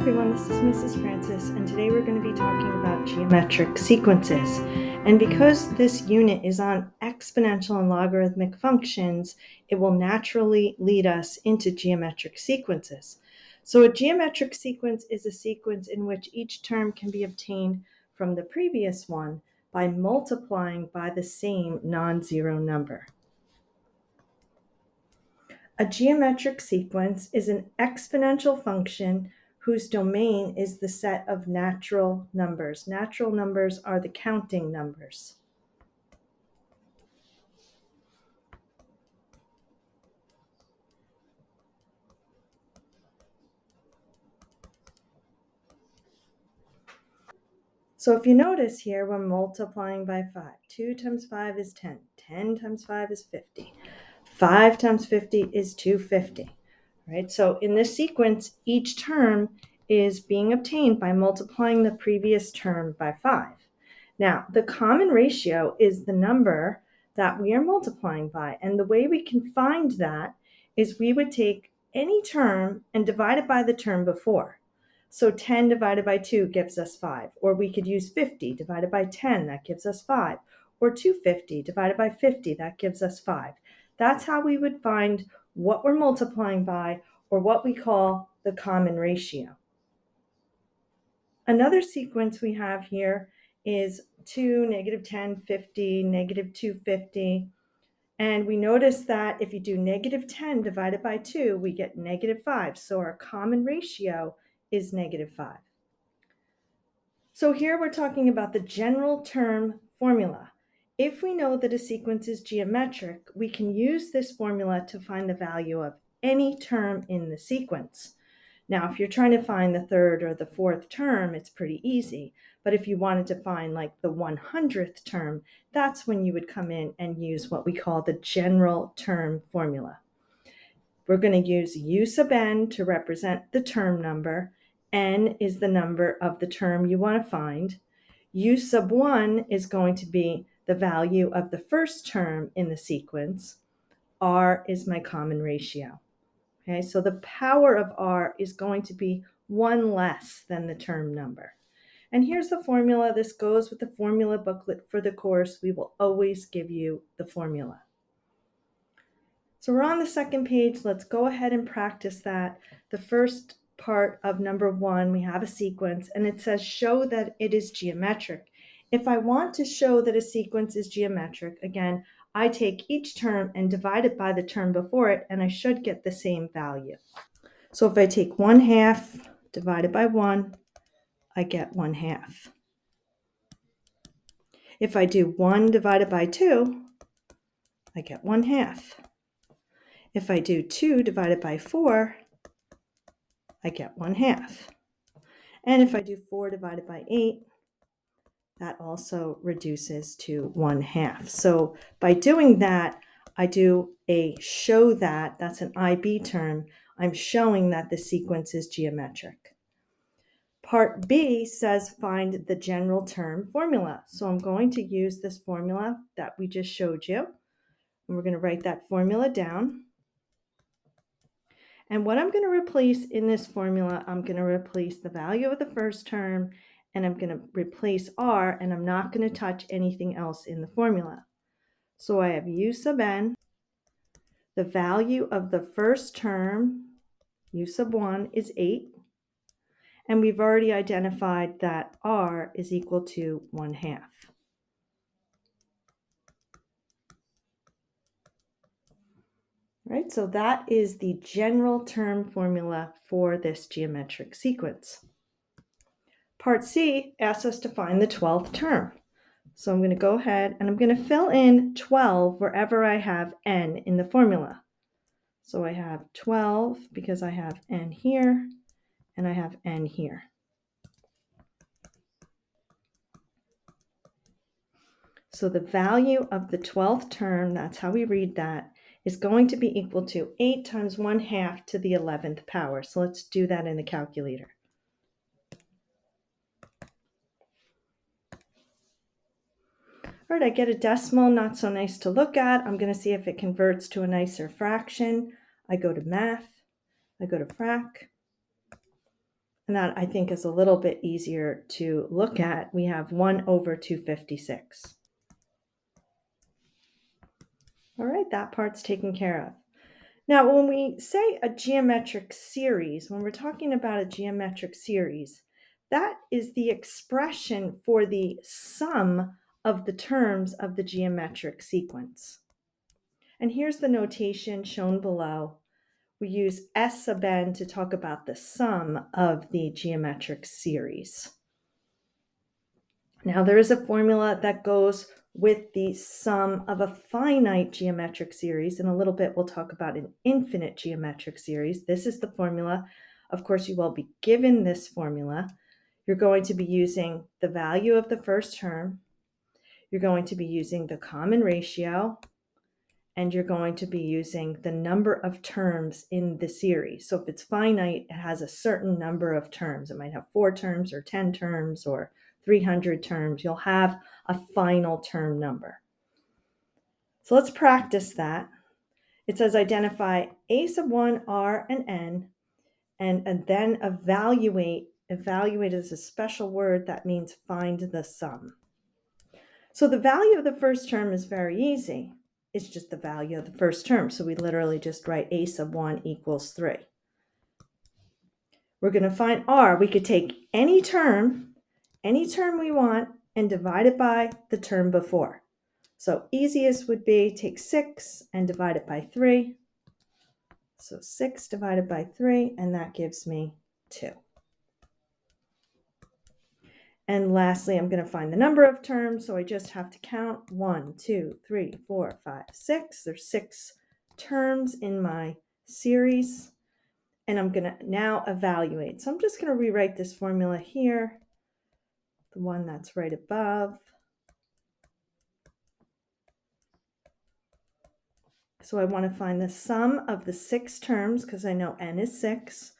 everyone, this is Mrs. Francis, and today we're going to be talking about geometric sequences. And because this unit is on exponential and logarithmic functions, it will naturally lead us into geometric sequences. So a geometric sequence is a sequence in which each term can be obtained from the previous one by multiplying by the same non-zero number. A geometric sequence is an exponential function whose domain is the set of natural numbers. Natural numbers are the counting numbers. So if you notice here, we're multiplying by 5. 2 times 5 is 10. 10 times 5 is 50. 5 times 50 is 250. Right? So in this sequence, each term is being obtained by multiplying the previous term by 5. Now, the common ratio is the number that we are multiplying by. And the way we can find that is we would take any term and divide it by the term before. So 10 divided by 2 gives us 5. Or we could use 50 divided by 10, that gives us 5. Or 250 divided by 50, that gives us 5. That's how we would find what we're multiplying by, or what we call the common ratio. Another sequence we have here is 2, -10, 50, -250. And we notice that if you do -10 divided by 2, we get -5. So our common ratio is -5. So here we're talking about the general term formula. If we know that a sequence is geometric, we can use this formula to find the value of any term in the sequence. Now, if you're trying to find the third or the fourth term, it's pretty easy. But if you wanted to find like the 100th term, that's when you would come in and use what we call the general term formula. We're going to use U sub n to represent the term number. N is the number of the term you want to find. U sub 1 is going to be the value of the first term in the sequence. R is my common ratio. Okay, so the power of R is going to be 1 less than the term number. And here's the formula. This goes with the formula booklet for the course. We will always give you the formula. So we're on the second page. Let's go ahead and practice that. The first part of number 1, we have a sequence, and it says show that it is geometric. If I want to show that a sequence is geometric, again, I take each term and divide it by the term before it, and I should get the same value. So if I take 1/2 divided by 1, I get 1/2. If I do 1 divided by 2, I get 1/2. If I do 2 divided by 4, I get 1/2. And if I do 4 divided by 8, that also reduces to 1/2. So by doing that, I do a show that, that's an IB term. I'm showing that the sequence is geometric. Part B says find the general term formula. So I'm going to use this formula that we just showed you. And we're going to write that formula down. And what I'm going to replace in this formula, I'm going to replace the value of the first term, and I'm going to replace R, and I'm not going to touch anything else in the formula. So I have U sub n, the value of the first term, U sub 1, is 8. And we've already identified that R is equal to 1/2. Right, so that is the general term formula for this geometric sequence. Part C asks us to find the 12th term. So I'm going to go ahead and I'm going to fill in 12 wherever I have n in the formula. So I have 12 because I have n here and I have n here. So the value of the 12th term, that's how we read that, is going to be equal to 8 times 1/2 to the 11th power. So let's do that in the calculator. All right, I get a decimal, not so nice to look at. I'm going to see if it converts to a nicer fraction. I go to math, I go to frac, And that I think is a little bit easier to look at. We have 1 over 256. All right, that part's taken care of. Now, when we say a geometric series, when we're talking about a geometric series, that is the expression for the sum of the terms of the geometric sequence. And here's the notation shown below. We use S sub n to talk about the sum of the geometric series. Now, there is a formula that goes with the sum of a finite geometric series. In a little bit, we'll talk about an infinite geometric series. This is the formula. Of course, you will be given this formula. You're going to be using the value of the first term. You're going to be using the common ratio, and you're going to be using the number of terms in the series. So if it's finite, it has a certain number of terms. It might have 4 terms or 10 terms or 300 terms. You'll have a final term number. So let's practice that. It says identify a sub 1, r, and n, and then evaluate. Evaluate is a special word that means find the sum. So the value of the first term is very easy. It's just the value of the first term. So we literally just write a sub 1 equals 3. We're going to find r. We could take any term we want, and divide it by the term before. So easiest would be take 6 and divide it by 3. So 6 divided by 3, and that gives me 2. And lastly, I'm going to find the number of terms, so I just have to count 1, 2, 3, 4, 5, 6. There's 6 terms in my series, and I'm going to now evaluate. So I'm just going to rewrite this formula here, the one that's right above. So I want to find the sum of the 6 terms because I know n is 6.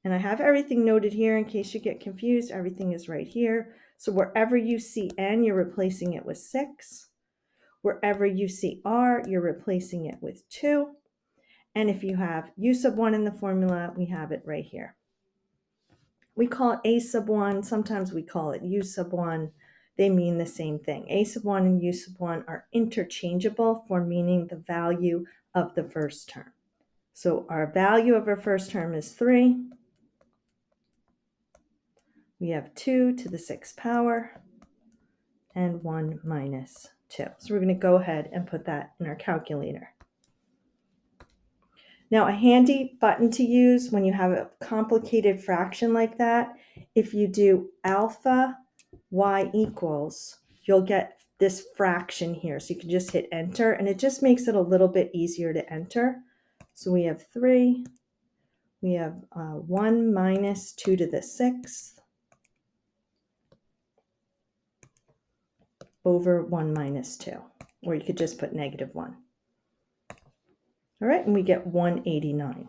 And I have everything noted here in case you get confused. Everything is right here. So wherever you see n, you're replacing it with 6. Wherever you see r, you're replacing it with 2. And if you have u sub 1 in the formula, we have it right here. We call it a sub 1. Sometimes we call it u sub 1. They mean the same thing. A sub 1 and u sub 1 are interchangeable for meaning the value of the first term. So our value of our first term is 3. We have 2 to the 6th power and 1 minus 2. So we're going to go ahead and put that in our calculator. Now, a handy button to use when you have a complicated fraction like that, if you do alpha y equals, you'll get this fraction here. So you can just hit enter, and it just makes it a little bit easier to enter. So we have 3. We have 1 minus 2 to the 6th over 1 minus 2. Or you could just put negative 1. All right, and we get 189.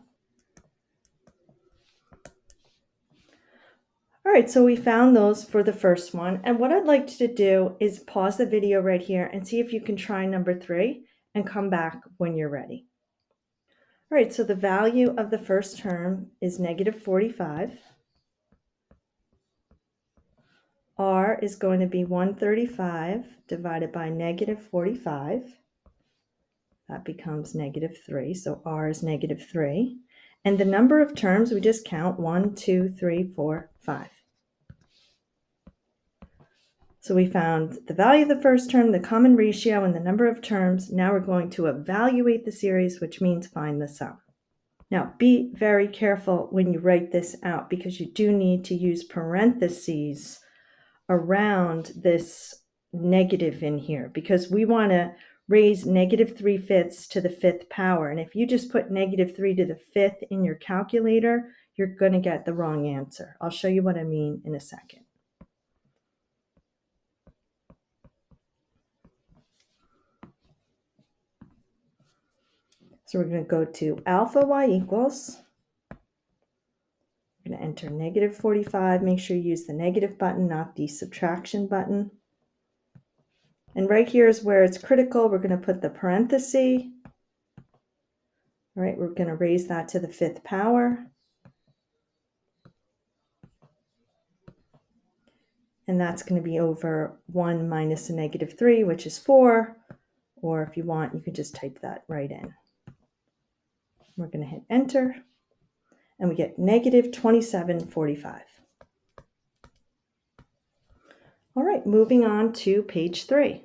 All right, so we found those for the first one. And what I'd like to do is pause the video right here and see if you can try number 3 and come back when you're ready. All right, so the value of the first term is negative 45. R is going to be 135 divided by negative 45. That becomes negative 3, so r is negative 3. And the number of terms, we just count 1, 2, 3, 4, 5. So we found the value of the first term, the common ratio, and the number of terms. Now we're going to evaluate the series, which means find the sum. Now, be very careful when you write this out because you do need to use parentheses around this negative in here because we want to raise negative 3/5 to the 5th power. And if you just put negative 3 to the 5th in your calculator, you're going to get the wrong answer. I'll show you what I mean in a second. So we're going to go to alpha y equals. We're going to enter negative 45. Make sure you use the negative button, not the subtraction button. And right here is where it's critical. We're going to put the parenthesis. All right, we're going to raise that to the 5th power. and that's going to be over 1 minus a negative 3, which is 4, or if you want, you can just type that right in. We're going to hit enter, and we get negative 2745. All right, moving on to page 3.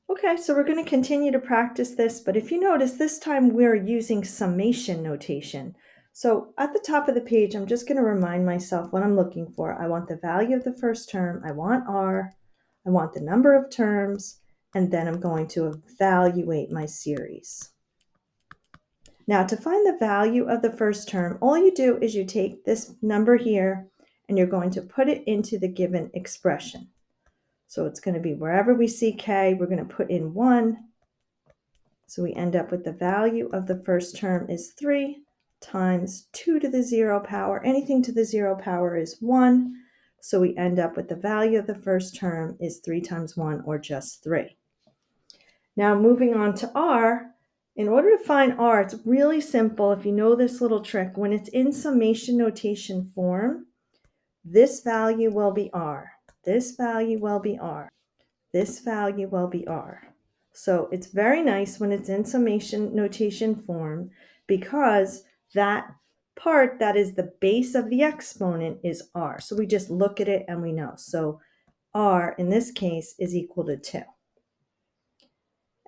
Okay, so we're going to continue to practice this, but if you notice, this time we're using summation notation. So at the top of the page, I'm just going to remind myself what I'm looking for. I want the value of the first term, I want R, I want the number of terms, and then I'm going to evaluate my series. Now, to find the value of the first term, all you do is you take this number here, and you're going to put it into the given expression. So it's going to be wherever we see k, we're going to put in 1. So we end up with the value of the first term is 3 times 2 to the 0 power. Anything to the 0 power is 1. So we end up with the value of the first term is 3 times 1, or just 3. Now moving on to r. In order to find r, it's really simple. If you know this little trick, when it's in summation notation form, this value will be r. This value will be r. This value will be r. So it's very nice when it's in summation notation form, because that part that is the base of the exponent is r. So we just look at it and we know. So r in this case is equal to 2.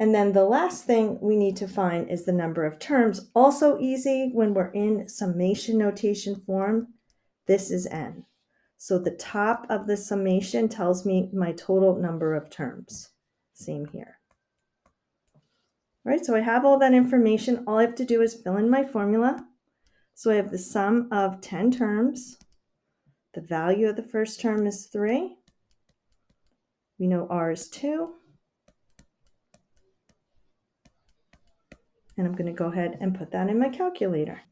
And then the last thing we need to find is the number of terms. Also easy when we're in summation notation form. This is n. So the top of the summation tells me my total number of terms. Same here. All right, so I have all that information. All I have to do is fill in my formula. So I have the sum of 10 terms. The value of the first term is 3. We know r is 2. And I'm going to go ahead and put that in my calculator.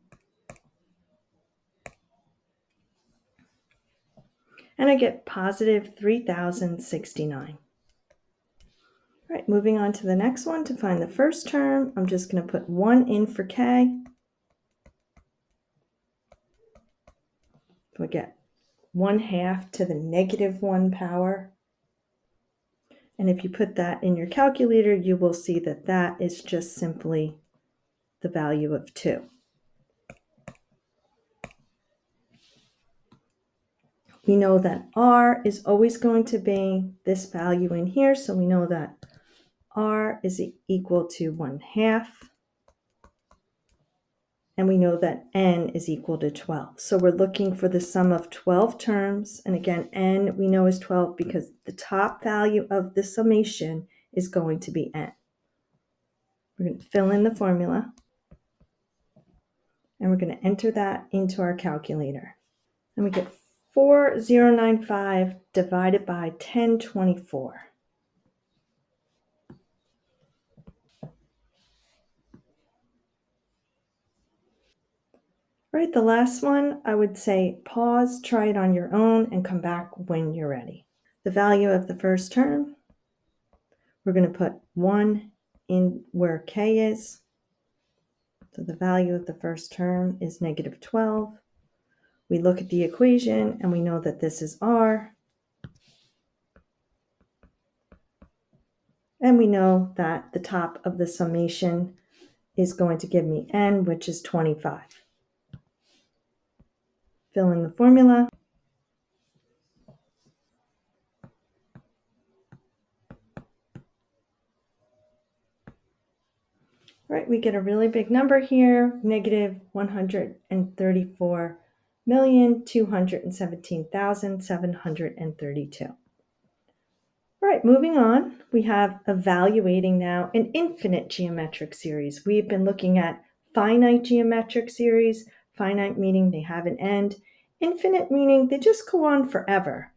And I get positive 3,069. All right, moving on to the next one. To find the first term, I'm just going to put 1 in for k. So I get 1/2 to the negative 1 power. And if you put that in your calculator, you will see that that is just simply the value of 2. We know that r is always going to be this value in here, so we know that r is equal to 1/2. And we know that n is equal to 12. So we're looking for the sum of 12 terms. And again, n we know is 12 because the top value of the summation is going to be n. We're going to fill in the formula. And we're going to enter that into our calculator. And we get 4095 divided by 1024. All right, the last one, I would say pause, try it on your own, and come back when you're ready. The value of the first term, we're going to put 1 in where k is. So the value of the first term is negative 12. We look at the equation and we know that this is r. And we know that the top of the summation is going to give me n, which is 25. Fill in the formula. All right, we get a really big number here, negative 134,217,732. All right, moving on, we have evaluating now an infinite geometric series. We've been looking at finite geometric series, finite meaning they have an end, infinite meaning they just go on forever.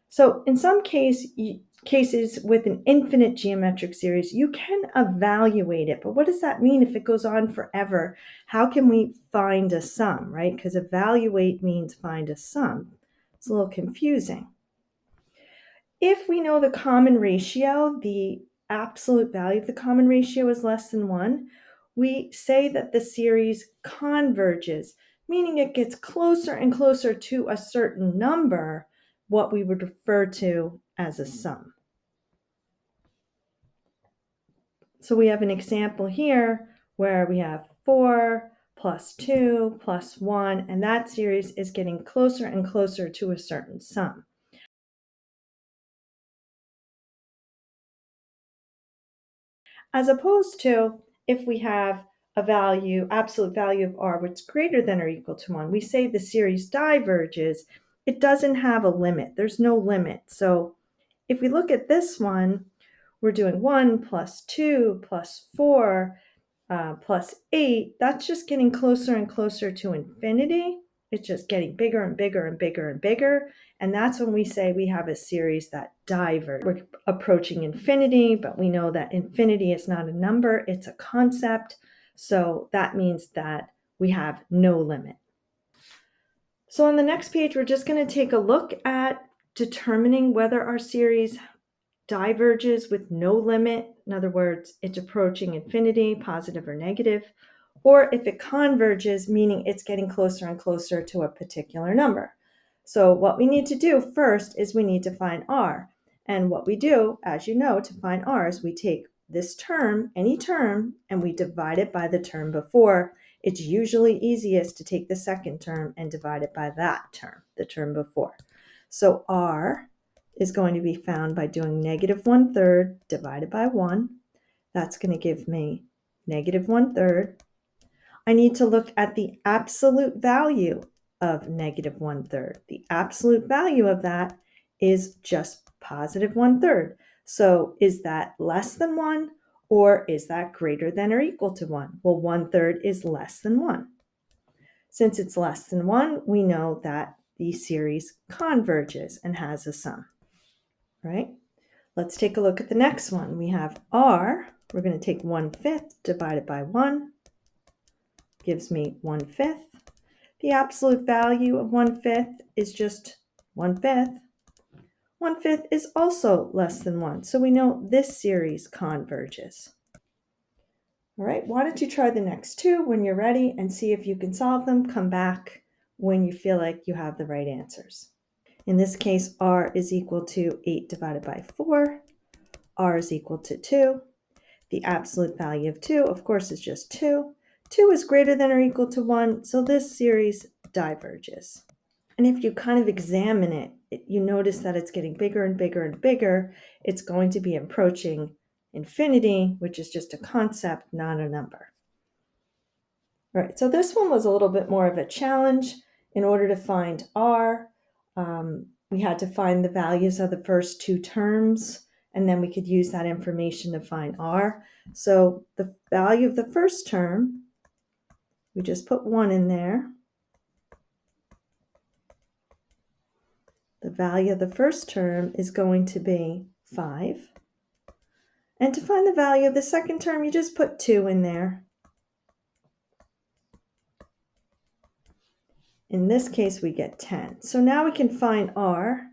So in some cases with an infinite geometric series, you can evaluate it. But what does that mean if it goes on forever? How can we find a sum, right? Because evaluate means find a sum. It's a little confusing. If we know the common ratio, the absolute value of the common ratio is less than 1, we say that the series converges, meaning it gets closer and closer to a certain number what we would refer to as a sum. So we have an example here where we have 4 plus 2 plus 1, and that series is getting closer and closer to a certain sum. As opposed to if we have a value, absolute value of r, which is greater than or equal to 1, we say the series diverges. It doesn't have a limit. There's no limit. So if we look at this one, we're doing 1 plus 2 plus 4 plus 8. That's just getting closer and closer to infinity. It's just getting bigger and bigger and bigger and bigger. And that's when we say we have a series that diverges. We're approaching infinity, but we know that infinity is not a number, it's a concept. So that means that we have no limit. So on the next page, we're just going to take a look at determining whether our series diverges with no limit. In other words, it's approaching infinity, positive or negative, or if it converges, meaning it's getting closer and closer to a particular number. So what we need to do first is we need to find r. And what we do, as you know, to find r is we take this term, any term, and we divide it by the term before. It's usually easiest to take the second term and divide it by that term, the term before. So r is going to be found by doing negative 1/3 divided by 1. That's going to give me negative 1/3. I need to look at the absolute value of negative 1/3. The absolute value of that is just positive 1/3. So is that less than 1 or is that greater than or equal to 1? Well, 1/3 is less than 1. Since it's less than 1, we know that the series converges and has a sum. Right? Let's take a look at the next one. We have r. We're going to take 1/5 divided by 1. Gives me 1/5. The absolute value of 1/5 is just 1/5. 1/5 is also less than 1. So we know this series converges. All right, why don't you try the next two when you're ready and see if you can solve them. Come back when you feel like you have the right answers. In this case, r is equal to 8 divided by 4. R is equal to 2. The absolute value of 2, of course, is just 2. 2 is greater than or equal to 1, so this series diverges. And if you kind of examine it, you notice that it's getting bigger and bigger and bigger. It's going to be approaching infinity, which is just a concept, not a number. All right, so this one was a little bit more of a challenge. In order to find r, we had to find the values of the first two terms, and then we could use that information to find r. So the value of the first term, we just put 1 in there. The value of the first term is going to be 5. And to find the value of the second term, you just put 2 in there. In this case, we get 10. So now we can find r,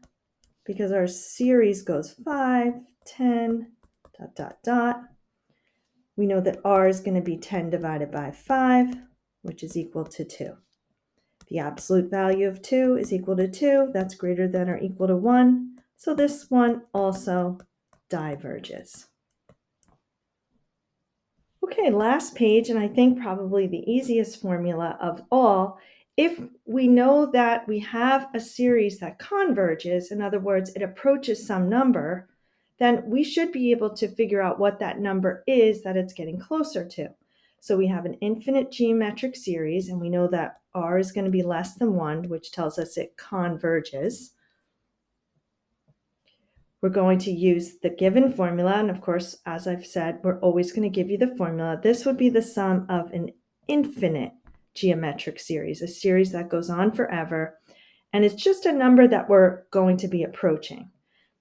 because our series goes 5, 10, ... We know that r is going to be 10 divided by 5, which is equal to 2. The absolute value of 2 is equal to 2. That's greater than or equal to 1. So this one also diverges. Okay, last page, and I think probably the easiest formula of all. If we know that we have a series that converges, in other words, it approaches some number, then we should be able to figure out what that number is that it's getting closer to. So we have an infinite geometric series, and we know that r is going to be less than 1, which tells us it converges. We're going to use the given formula, and of course, as I've said, we're always going to give you the formula. This would be the sum of an infinite geometric series, a series that goes on forever, and it's just a number that we're going to be approaching.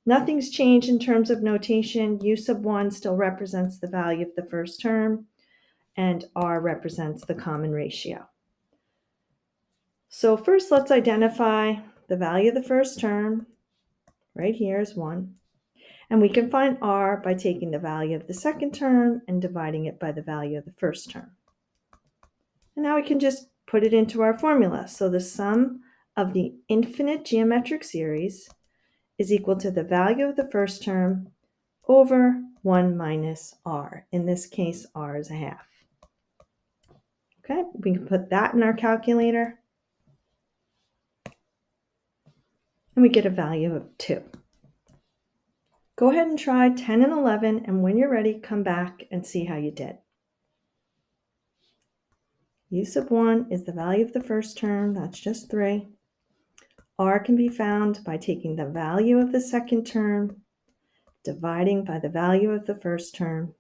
Nothing's changed in terms of notation. U sub 1 still represents the value of the first term, and r represents the common ratio. So first, let's identify the value of the first term. Right here is 1. And we can find r by taking the value of the second term and dividing it by the value of the first term. And now we can just put it into our formula. So the sum of the infinite geometric series is equal to the value of the first term over 1 minus r. In this case, r is a half. Okay, we can put that in our calculator. And we get a value of 2. Go ahead and try 10 and 11, and when you're ready, come back and see how you did. U sub 1 is the value of the first term, that's just 3. R can be found by taking the value of the second term, dividing by the value of the first term.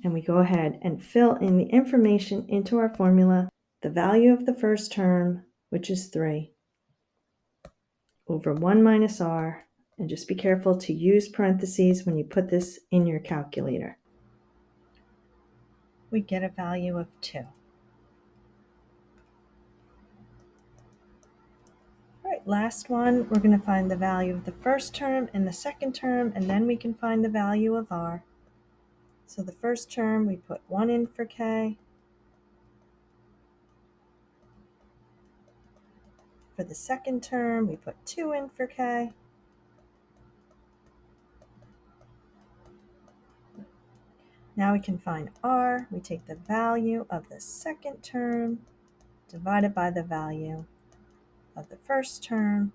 And we go ahead and fill in the information into our formula, the value of the first term, which is 3, over 1 minus r, and just be careful to use parentheses when you put this in your calculator. We get a value of 2. All right, last one, we're going to find the value of the first term and the second term, and then we can find the value of r. So the first term, we put 1 in for k. For the second term, we put 2 in for k. Now we can find r. We take the value of the second term divided by the value of the first term,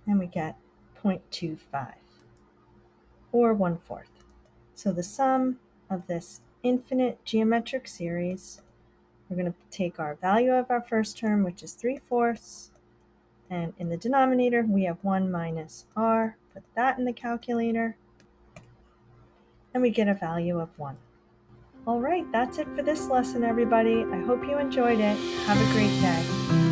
and we get 0.25, or 1/4. So the sum of this infinite geometric series, we're going to take our value of our first term, which is 3/4, and in the denominator we have 1 minus r. Put that in the calculator, and we get a value of 1. All right, that's it for this lesson, everybody. I hope you enjoyed it. Have a great day.